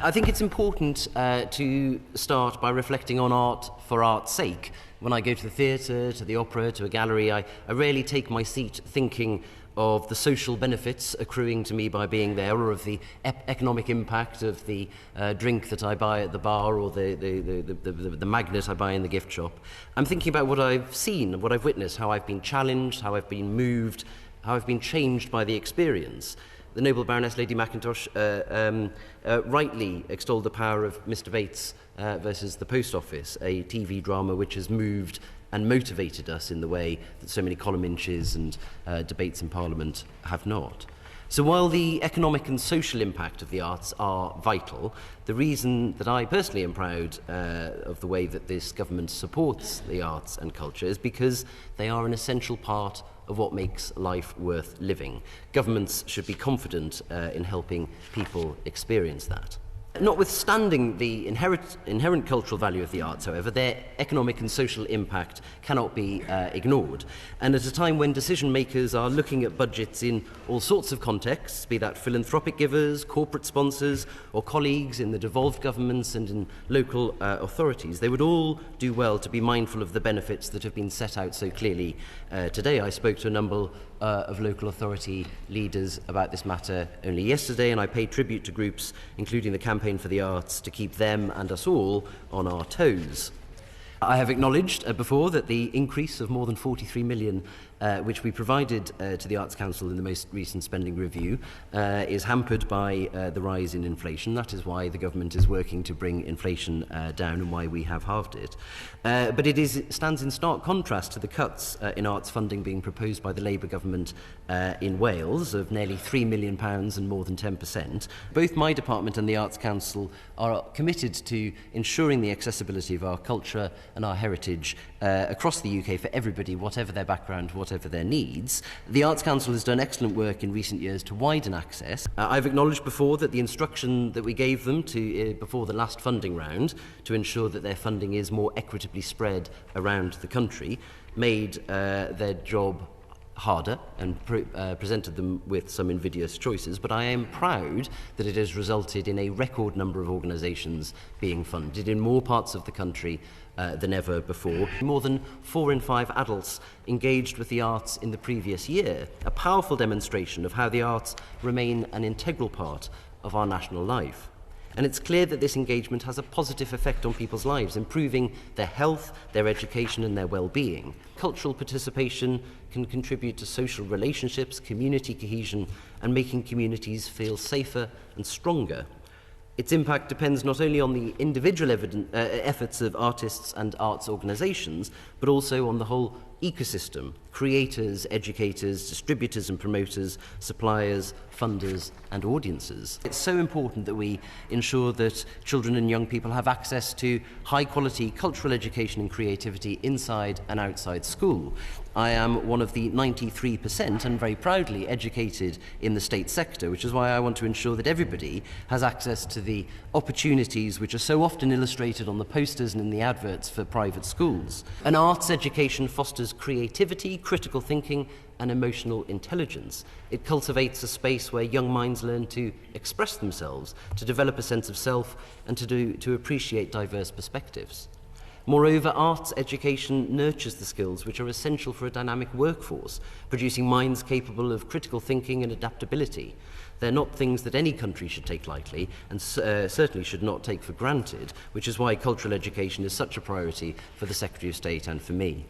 I think it's important to start by reflecting on art for art's sake. When I go to the theatre, to the opera, to a gallery, I rarely take my seat thinking of the social benefits accruing to me by being there, or of the economic impact of the drink that I buy at the bar, or the magnet I buy in the gift shop. I'm thinking about what I've seen, what I've witnessed, how I've been challenged, how I've been moved, how I've been changed by the experience. The noble Baroness Lady Mackintosh rightly extolled the power of Mr. Bates versus the Post Office, a TV drama which has moved and motivated us in the way that so many column inches and debates in Parliament have not. So while the economic and social impact of the arts are vital, the reason that I personally am proud of the way that this government supports the arts and culture is because they are an essential part of what makes life worth living. Governments should be confident in helping people experience that. Notwithstanding the inherent cultural value of the arts, however, their economic and social impact cannot be ignored. And at a time when decision makers are looking at budgets in all sorts of contexts, be that philanthropic givers, corporate sponsors, or colleagues in the devolved governments and in local authorities, they would all do well to be mindful of the benefits that have been set out so clearly today. I spoke to a number of local authority leaders about this matter only yesterday, and I paid tribute to groups, including the Campaign for the Arts, to keep them and us all on our toes. I have acknowledged before that the increase of more than 43 million which we provided to the Arts Council in the most recent spending review is hampered by the rise in inflation. That is why the government is working to bring inflation down and why we have halved it. But it stands in stark contrast to the cuts in arts funding being proposed by the Labour government in Wales of nearly £3 million and more than 10%. Both my department and the Arts Council are committed to ensuring the accessibility of our culture and our heritage across the UK for everybody, whatever their background, whatever their needs. The Arts Council has done excellent work in recent years to widen access. I've acknowledged before that the instruction that we gave them before the last funding round to ensure that their funding is more equitably spread around the country made their job harder and presented them with some invidious choices, but I am proud that it has resulted in a record number of organisations being funded in more parts of the country than ever before. More than 4 in 5 adults engaged with the arts in the previous year, a powerful demonstration of how the arts remain an integral part of our national life. And it's clear that this engagement has a positive effect on people's lives, improving their health, their education and their well-being. Cultural participation can contribute to social relationships, community cohesion, and making communities feel safer and stronger. Its impact depends not only on the individual efforts of artists and arts organisations, but also on the whole ecosystem: creators, educators, distributors and promoters, suppliers, funders and audiences. It's so important that we ensure that children and young people have access to high-quality cultural education and creativity inside and outside school. I am one of the 93% and very proudly educated in the state sector, which is why I want to ensure that everybody has access to the opportunities which are so often illustrated on the posters and in the adverts for private schools. An arts education fosters creativity, critical thinking and emotional intelligence. It cultivates a space where young minds learn to express themselves, to develop a sense of self and to appreciate diverse perspectives. Moreover, arts education nurtures the skills which are essential for a dynamic workforce, producing minds capable of critical thinking and adaptability. They're not things that any country should take lightly and certainly should not take for granted, which is why cultural education is such a priority for the Secretary of State and for me.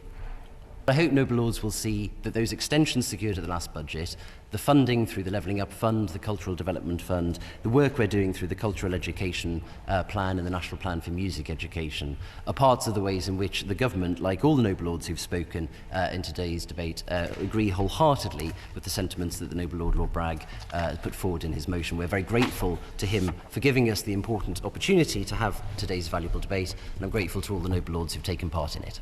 I hope Noble Lords will see that those extensions secured at the last budget, the funding through the Levelling Up Fund, the Cultural Development Fund, the work we're doing through the Cultural Education Plan and the National Plan for Music Education, are parts of the ways in which the government, like all the Noble Lords who've spoken in today's debate, agree wholeheartedly with the sentiments that the Noble Lord Bragg put forward in his motion. We're very grateful to him for giving us the important opportunity to have today's valuable debate, and I'm grateful to all the Noble Lords who've taken part in it.